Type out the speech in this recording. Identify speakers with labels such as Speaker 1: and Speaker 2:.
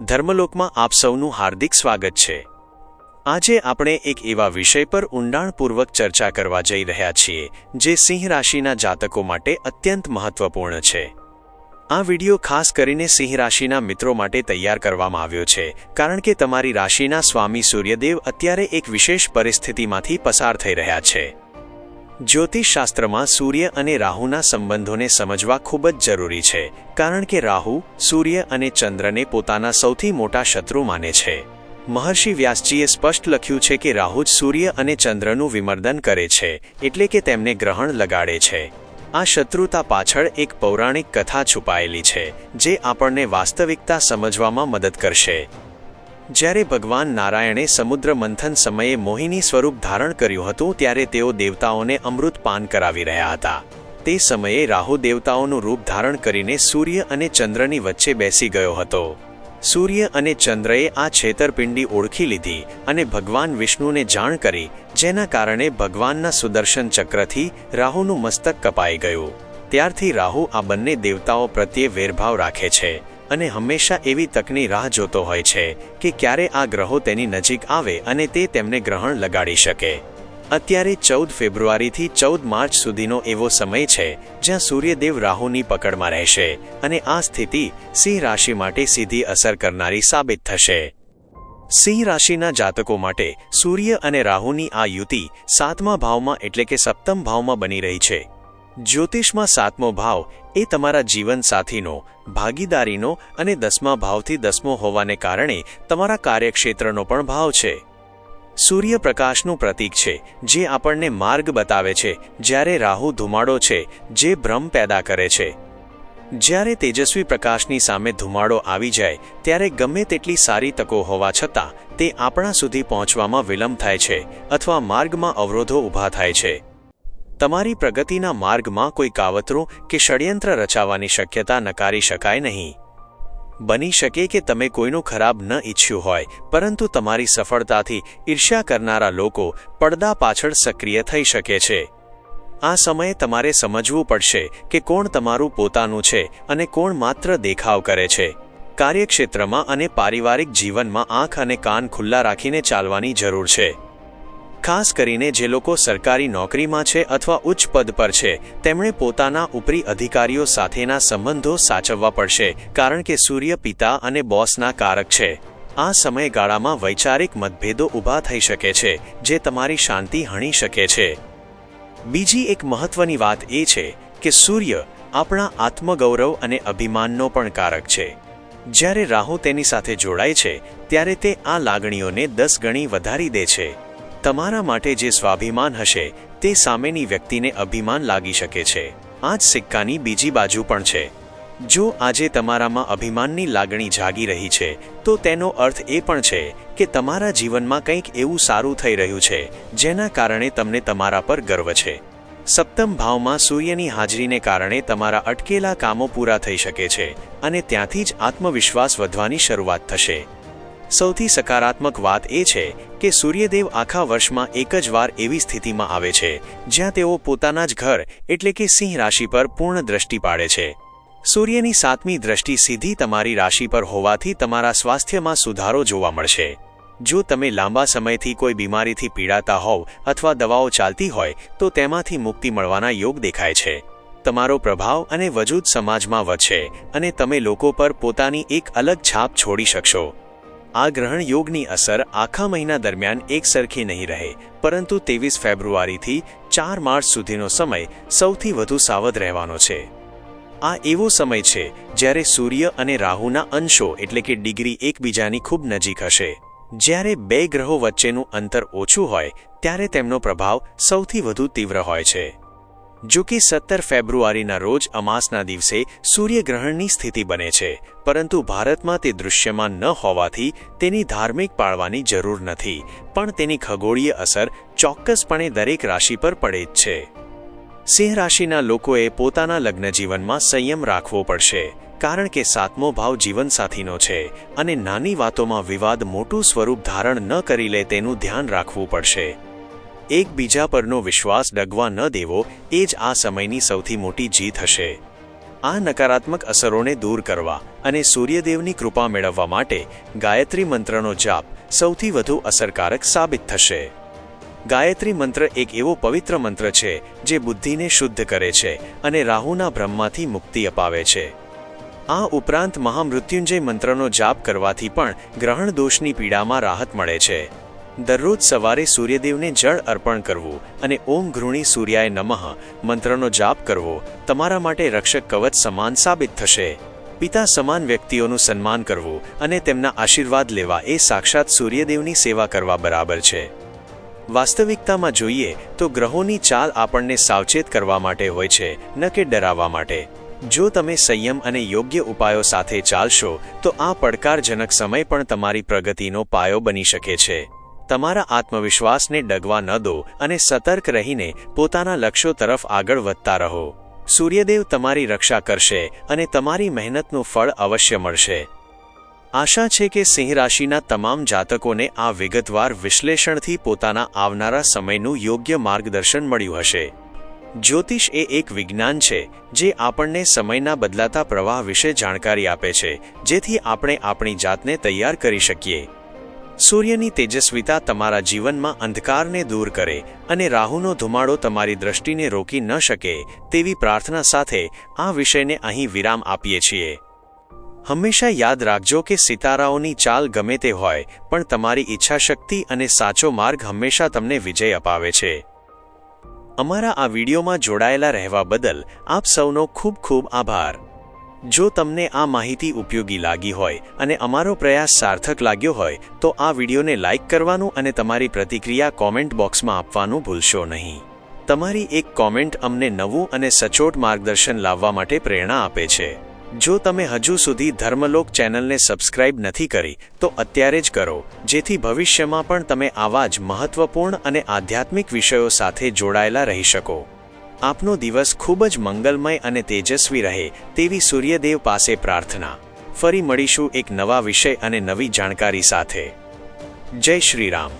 Speaker 1: ધર્મલોકમાં આપ સૌનું હાર્દિક સ્વાગત છે। આજે આપણે એક એવા વિષય પર ઊંડાણપૂર્વક ચર્ચા કરવા જઈ રહ્યા છીએ જે સિંહ રાશિના જાતકો માટે અત્યંત મહત્વપૂર્ણ છે। આ વિડિયો ખાસ કરીને સિંહ રાશિના મિત્રો માટે તૈયાર કરવામાં આવ્યો છે કારણ કે તમારી રાશિના સ્વામી સૂર્યદેવ અત્યારે એક વિશેષ પરિસ્થિતિમાંથી પસાર થઈ રહ્યા છે। જ્યોતિષશાસ્ત્રમાં સૂર્ય અને રાહુના સંબંધોને સમજવા ખૂબ જ જરૂરી છે કારણ કે રાહુ સૂર્ય અને ચંદ્રને પોતાના સૌથી મોટા શત્રુ માને છે। મહર્ષિ વ્યાસજીએ સ્પષ્ટ લખ્યું છે કે રાહુ જ સૂર્ય અને ચંદ્રનું વિમર્દન કરે છે, એટલે કે તેમને ગ્રહણ લગાડે છે। આ શત્રુતા પાછળ એક પૌરાણિક કથા છુપાયેલી છે જે આપણને વાસ્તવિકતા સમજવામાં મદદ કરશે। જ્યારે ભગવાન નારાયણે સમુદ્ર મંથન સમયે મોહિની સ્વરૂપ ધારણ કર્યું હતું ત્યારે તેઓ દેવતાઓને અમૃત પાન કરાવી રહ્યા હતા। તે સમયે રાહુ દેવતાઓનું રૂપ ધારણ કરીને સૂર્ય અને ચંદ્રની વચ્ચે બેસી ગયો હતો। સૂર્ય અને ચંદ્રએ આ છેતરપિંડી ઓળખી લીધી અને ભગવાન વિષ્ણુને જાણ કરી, જેના કારણે ભગવાનના સુદર્શન ચક્રથી રાહુનું મસ્તક કપાઈ ગયું। ત્યારથી રાહુ આ બંને દેવતાઓ પ્રત્યે વેરભાવ રાખે છે અને હંમેશા એવી તકની રાહ જોતો હોય છે કે ક્યારે આ ગ્રહો તેની નજીક આવે અને તે તેમને ગ્રહણ લગાડી શકે। અત્યારે 14 ફેબ્રુઆરીથી 14 માર્ચ સુધીનો એવો સમય છે જ્યાં સૂર્યદેવ રાહુની પકડમાં રહેશે અને આ સ્થિતિ સિંહ રાશિ માટે સીધી અસર કરનારી સાબિત થશે। સિંહ રાશિના જાતકો માટે સૂર્ય અને રાહુની આ યુતિ 7મા ભાવમાં એટલે કે સપ્તમ ભાવમાં બની રહી છે। જ્યોતિષમાં 7મો ભાવ એ તમારા જીવનસાથીનો, ભાગીદારીનો અને 10મા ભાવથી 10મો હોવાને કારણે તમારા કાર્યક્ષેત્રનો પણ ભાવ છે। સૂર્ય પ્રકાશનું પ્રતીક છે જે આપણને માર્ગ બતાવે છે, જ્યારે રાહુ ધુમાડો છે જે ભ્રમ પેદા કરે છે। જ્યારે તેજસ્વી પ્રકાશની સામે ધુમાડો આવી જાય ત્યારે ગમે તેટલી સારી તકો હોવા છતાં તે આપણા સુધી પહોંચવામાં વિલંબ થાય છે અથવા માર્ગમાં અવરોધો ઊભા થાય છે। તમારી પ્રગતિના માર્ગમાં કોઈ કાવતરું કે ષડયંત્ર રચાવાની શક્યતા નકારી શકાય નહીં। બની શકે કે તમે કોઈનું ખરાબ ન ઈચ્છ્યું હોય, પરંતુ તમારી સફળતાથી ઈર્ષ્યા કરનારા લોકો પડદા પાછળ સક્રિય થઈ શકે છે। આ સમયે તમારે સમજવું પડશે કે કોણ તમારું પોતાનું છે અને કોણ માત્ર દેખાવ કરે છે। કાર્યક્ષેત્રમાં અને પારિવારિક જીવનમાં આંખ અને કાન ખુલ્લા રાખીને ચાલવાની જરૂર છે। ખાસ કરીને જે લોકો સરકારી નોકરીમાં છે અથવા ઉચ્ચ પદ પર છે તેમણે પોતાના ઉપરી અધિકારીઓ સાથેના સંબંધો સાચવવા પડશે કારણ કે સૂર્ય પિતા અને બોસના કારક છે। આ સમયગાળામાં વૈચારિક મતભેદો ઊભા થઈ શકે છે જે તમારી શાંતિ હણી શકે છે। બીજી એક મહત્વની વાત એ છે કે સૂર્ય આપણા આત્મગૌરવ અને અભિમાનનો પણ કારક છે। જ્યારે રાહુ તેની સાથે જોડાય છે ત્યારે તે આ લાગણીઓને 10 ગણી વધારી દે છે। તમારા માટે જે સ્વાભિમાન હશે તે સામેની વ્યક્તિને અભિમાન લાગી શકે છે। આ જ સિક્કાની બીજી બાજુ પણ છે। જો આજે તમારામાં અભિમાનની લાગણી જાગી રહી છે તો તેનો અર્થ એ પણ છે કે તમારા જીવનમાં કંઈક એવું સારું થઈ રહ્યું છે જેના કારણે તમને તમારા પર ગર્વ છે। સપ્તમ ભાવમાં સૂર્યની હાજરીને કારણે તમારા અટકેલા કામો પૂરા થઈ શકે છે અને ત્યાંથી જ આત્મવિશ્વાસ વધવાની શરૂઆત થશે। સૌથી સકારાત્મક વાત એ છે કે સૂર્યદેવ આખા વર્ષમાં એક જ વાર એવી સ્થિતિમાં આવે છે જ્યાં તેઓ પોતાના જ ઘર એટલે કે સિંહ રાશિ પર પૂર્ણ દ્રષ્ટિ પાડે છે। સૂર્યની 7મી દ્રષ્ટિ સીધી તમારી રાશિ પર હોવાથી તમારા સ્વાસ્થ્યમાં સુધારો જોવા મળશે। જો તમે લાંબા સમયથી કોઈ બીમારીથી પીડાતા હોવ અથવા દવાઓ ચાલતી હોય તો તેમાંથી મુક્તિ મળવાના યોગ દેખાય છે। તમારો પ્રભાવ અને વજૂદ સમાજમાં વધશે અને તમે લોકો પર પોતાની એક અલગ છાપ છોડી શકશો। આ ગ્રહણ યોગની અસર આખા મહિના દરમિયાન એક સરખી નહીં રહે, પરંતુ 23 ફેબ્રુઆરીથી 4 માર્ચ સુધીનો સમય સૌથી વધુ સાવધ રહેવાનો છે। આ એવો સમય છે જ્યારે સૂર્ય અને રાહુના અંશો એટલે કે ડિગ્રી એકબીજાની ખૂબ નજીક હશે। જ્યારે બે ગ્રહો વચ્ચેનું અંતર ઓછું હોય ત્યારે તેમનો પ્રભાવ સૌથી વધુ તીવ્ર હોય છે। જો કે 17 ફેબ્રુઆરીના રોજ અમાસના દિવસે સૂર્યગ્રહણની સ્થિતિ બને છે, પરંતુ ભારતમાં તે દૃશ્યમાન ન હોવાથી તેની ધાર્મિક પાળવાની જરૂર નથી, પણ તેની ખગોળીય અસર ચોક્કસપણે દરેક રાશિ પર પડે જ છે। સિંહ રાશિના લોકોએ પોતાના લગ્ન જીવનમાં સંયમ રાખવો પડશે કારણ કે 7મો ભાવ જીવનસાથીનો છે અને નાની વાતોમાં વિવાદ મોટું સ્વરૂપ ધારણ ન કરી લે તેનું ધ્યાન રાખવું પડશે। એકબીજા પરનો વિશ્વાસ ડગવા ન દેવો એ જ આ સમયની સૌથી મોટી જીત હશે। આ નકારાત્મક અસરોને દૂર કરવા અને સૂર્યદેવની કૃપા મેળવવા માટે ગાયત્રી મંત્રનો જાપ સૌથી વધુ અસરકારક સાબિત થશે. ગાયત્રી મંત્ર એક એવો પવિત્ર મંત્ર છે જે બુદ્ધિને શુદ્ધ કરે છે અને રાહુના ભ્રમમાંથી મુક્તિ અપાવે છે. આ ઉપરાંત મહામૃત્યુંજય મંત્રનો જાપ કરવાથી પણ ગ્રહણ દોષની પીડામાં રાહત મળે છે. દરરોજ સવારે સૂર્યદેવને જળ અર્પણ કરવું અને ઓમ ઘૃણી સૂર્યાય નમઃ મંત્રનો જાપ કરવો તમારા માટે રક્ષક કવચ સમાન સાબિત થશે. પિતા સમાન વ્યક્તિઓનું સન્માન કરવું અને તેમના આશીર્વાદ લેવા એ સાક્ષાત સૂર્યદેવની સેવા કરવા બરાબર છે. વાસ્તવિકતામાં જોઈએ તો ગ્રહોની ચાલ આપણને સાવચેત કરવા માટે હોય છે, ન કે ડરાવવા માટે. જો તમે સંયમ અને યોગ્ય ઉપાયો સાથે ચાલશો તો આ પડકારજનક સમય પણ તમારી પ્રગતિનો પાયો બની શકે છે. તમારા આત્મવિશ્વાસને ડગવા ન દો અને સતર્ક રહીને પોતાના લક્ષ્યો તરફ આગળ વધતા રહો. સૂર્યદેવ તમારી રક્ષા કરશે અને તમારી મહેનતનું ફળ અવશ્ય મળશે. આશા છે કે સિંહ રાશિના તમામ જાતકોને આ વિગતવાર વિશ્લેષણથી પોતાના આવનારા સમયનું યોગ્ય માર્ગદર્શન મળ્યું હશે. જ્યોતિષ એ એક વિજ્ઞાન છે જે આપણને સમયના બદલાતા પ્રવાહ વિશે જાણકારી આપે છે, જેથી આપણે આપણી જાતને તૈયાર કરી શકીએ. સૂર્યની તેજસ્વીતા તમારા જીવનમાં અંધકારને દૂર કરે અને રાહુનો ધુમાડો તમારી દૃષ્ટિને રોકી ન શકે તેવી પ્રાર્થના સાથે આ વિષયને અહીં વિરામ આપીએ છીએ. હંમેશા યાદ રાખજો કે સિતારાઓની ચાલ ગમે તે હોય, પણ તમારી ઈચ્છાશક્તિ અને સાચો માર્ગ હંમેશા તમને વિજય અપાવે છે. અમારા આ વિડીયોમાં જોડાયેલા રહેવા બદલ આપ સૌનો ખૂબ ખૂબ આભાર. જો તમને આ માહિતી ઉપયોગી લાગી હોય અને અમારો પ્રયાસ સાર્થક લાગ્યો હોય તો આ વિડીયોને લાઇક કરવાનું અને તમારી પ્રતિક્રિયા કોમેન્ટ બોક્સમાં આપવાનું ભૂલશો નહીં. તમારી એક કોમેન્ટ અમને નવું અને સચોટ માર્ગદર્શન લાવવા માટે પ્રેરણા આપે છે. જો તમે હજુ સુધી ધર્મલોક ચેનલને સબસ્ક્રાઇબ નથી કરી તો અત્યારે જ કરો, જેથી ભવિષ્યમાં પણ તમે આવા જ મહત્વપૂર્ણ અને આધ્યાત્મિક વિષયો સાથે જોડાયેલા રહી શકો. આપનો દિવસ ખૂબ જ મંગલમય અને તેજસ્વી રહે તેવી સૂર્યદેવ પાસે પ્રાર્થના. ફરી મળીશું એક નવા વિષય અને નવી જાણકારી સાથે. જય શ્રી રામ.